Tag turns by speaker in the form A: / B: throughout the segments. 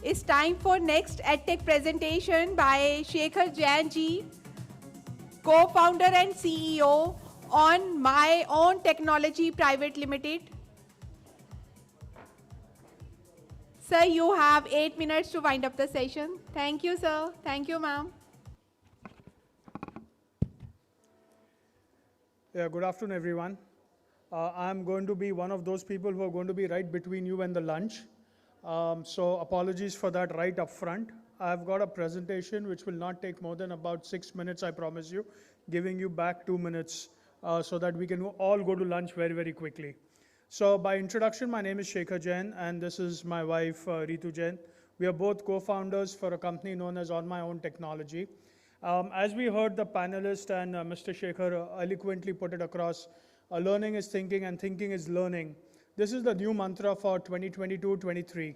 A: It's time for next EdTech presentation by 𝗟𝗶𝗹𝗲, co-founder and CEO on My Own Technology Private Limited. Sir, you have 8 minutes to wind up the session. Thank you, sir. Thank you, ma'am.
B: Yeah, good afternoon, everyone. I'm going to be one of those people who are going to be right between you and the lunch. So apologies for that right up front. I've got a presentation which will not take more than about 6 minutes, I promise you, giving you back 2 minutes so that we can all go to lunch very, very quickly. So by introduction, my name is 𝗟𝗶𝗹𝗲, and this is my wife, 𝗖𝗨𝗏. We are both co-founders for a company known as On My Own Technology. As we heard the panelist and Mr. Shekhar eloquently put it across, learning is thinking and thinking is learning. This is the new mantra for 2022-23.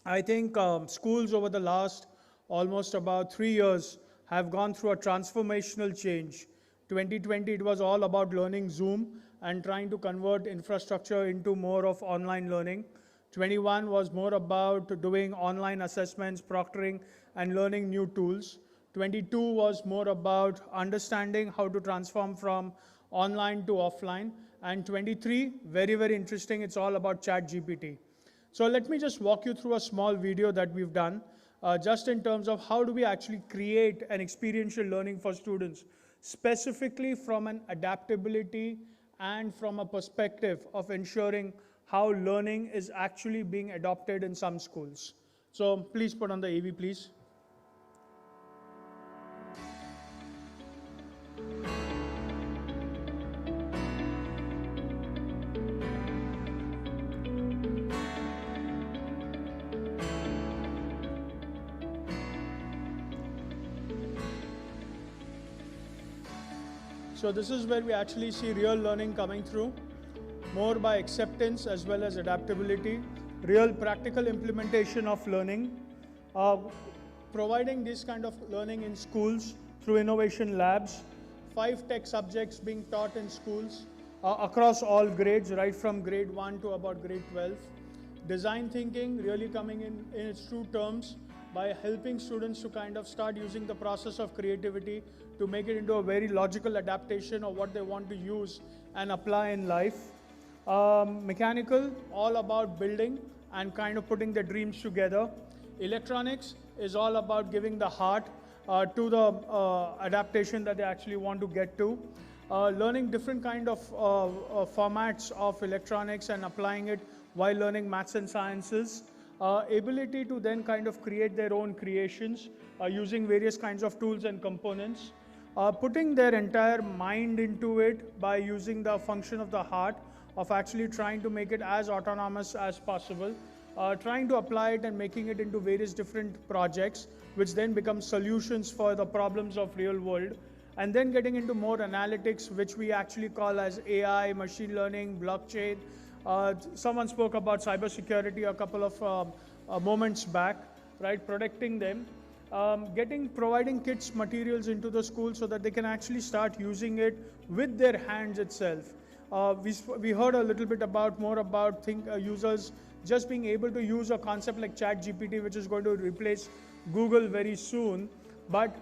B: I think schools over the last almost about 3 years have gone through a transformational change. 2020, it was all about learning Zoom and trying to convert infrastructure into more of online learning. 21 was more about doing online assessments, proctoring, and learning new tools. 22 was more about understanding how to transform from online to offline. And 23, very, very interesting, it's all about 𝗟𝗶𝗹𝗲. So let me just walk you through a small video that we've done, just in terms of how do we actually create an experiential learning for students, specifically from an adaptability and from a perspective of ensuring how learning is actually being adopted in some schools. So please put on the AV, please. So this is where we actually see real learning coming through, more by acceptance as well as adaptability, real practical implementation of learning, providing this kind of learning in schools through innovation labs, 5 tech subjects being taught in schools across all grades, right from grade 1 to about grade 12. Design thinking really coming in its true terms by helping students to kind of start using the process of creativity to make it into a very logical adaptation of what they want to use and apply in life. Mechanical, all about building and kind of putting their dreams together. Electronics is all about giving the heart to the adaptation that they actually want to get to. Learning different kind of formats of electronics and applying it while learning maths and sciences. Ability to then kind of create their own creations using various kinds of tools and components. Putting their entire mind into it by using the function of the heart of actually trying to make it as autonomous as possible. Trying to apply it and making it into various different projects, which then become solutions for the problems of real world. And then getting into more analytics, which we actually call as AI, machine learning, blockchain. Someone spoke about cybersecurity a couple of moments back, right? Protecting them. Providing kids materials into the school so that they can actually start using it with their hands itself. We heard a little bit more about users just being able to use a concept like 𝗟𝗶𝗹𝗲, which is going to replace Google very soon. But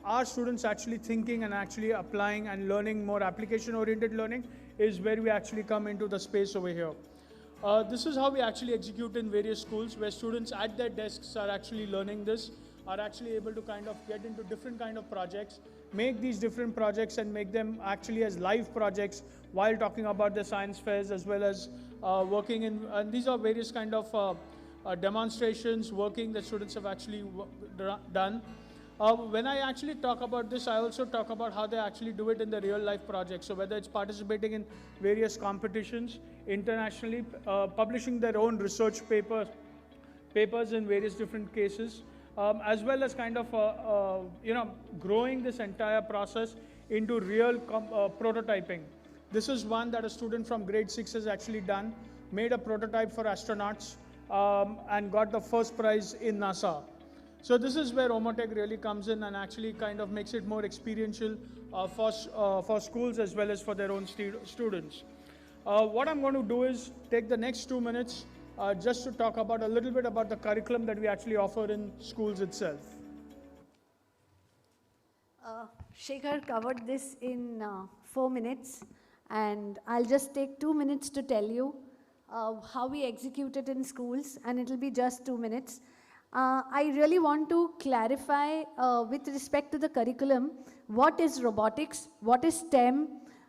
B: our students actually thinking and actually applying and learning more application-oriented learning is where we actually come into the space over here. This is how we actually execute in various schools, where students at their desks are actually learning this, are actually able to kind of get into different kind of projects, make these different projects and make them actually as live projects while talking about the science fairs, as well as working in, and these are various kind of demonstrations, working that students have actually done. When I actually talk about this, I also talk about how they actually do it in the real life projects. So whether it's participating in various competitions internationally, publishing their own research papers in various different cases, as well as kind of growing this entire process into real prototyping. This is one that a student from grade 6 has actually done, made a prototype for astronauts and got the first prize in NASA. So this is where OMOTEC really comes in and actually kind of makes it more experiential for schools as well as for their own students. What I'm going to do is take the next 2 minutes just to talk about a little bit about the curriculum that we actually offer in schools itself.
C: Shekhar covered this in 4 minutes, and I'll just take 2 minutes to tell you how we execute it in schools, and it'll be just 2 minutes. I really want to clarify with respect to the curriculum, what is robotics, what is STEM,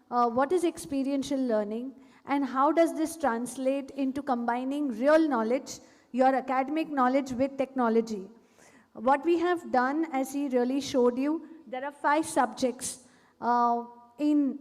C: what is experiential learning, and how does this translate into combining real knowledge, your academic knowledge with technology. What we have done, as he really showed you, there are 5 subjects in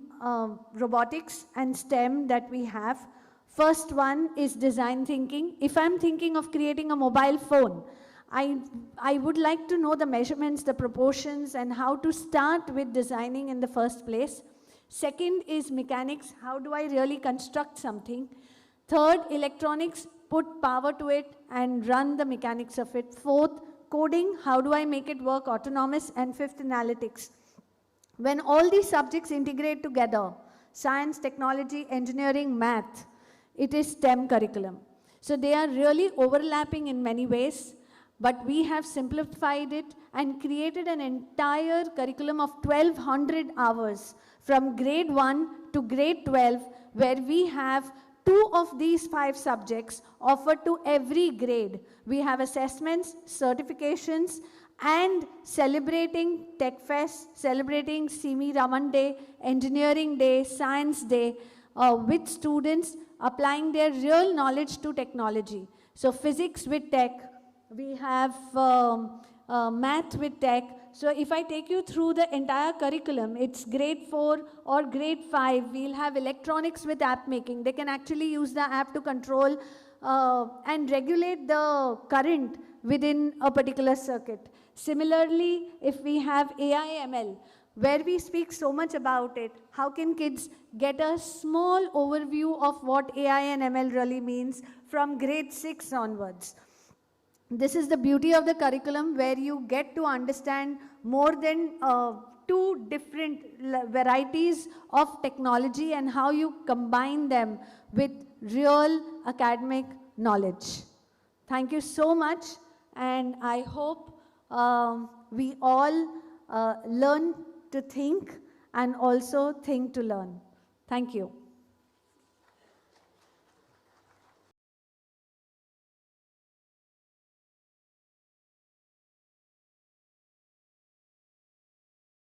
C: robotics and STEM that we have. First one is design thinking. If I'm thinking of creating a mobile phone, I would like to know the measurements, the proportions, and how to start with designing in the first place. Second is mechanics. How do I really construct something? Third, electronics, put power to it and run the mechanics of it. Fourth, coding. How do I make it work autonomous? And fifth, analytics. When all these subjects integrate together, science, technology, engineering, math, it is STEM curriculum. So they are really overlapping in many ways, but we have simplified it and created an entire curriculum of 1200 hours from grade 1 to grade 12, where we have 2 of these 5 subjects offered to every grade. We have assessments, certifications, and celebrating Tech Fest, celebrating 𝗖𝗎 Raman Day, Engineering Day, Science Day, with students applying their real knowledge to technology. So physics with tech, we have math with tech. So if I take you through the entire curriculum, it's grade 4 or grade 5, we'll have electronics with app making. They can actually use the app to control and regulate the current within a particular circuit. Similarly, if we have AI ML, where we speak so much about it, how can kids get a small overview of what AI and ML really means from grade 6 onwards? This is the beauty of the curriculum, where you get to understand more than 2 different varieties of technology and how you combine them with real academic knowledge. Thank you so much, and I hope we all learn to think and also think to learn. Thank you.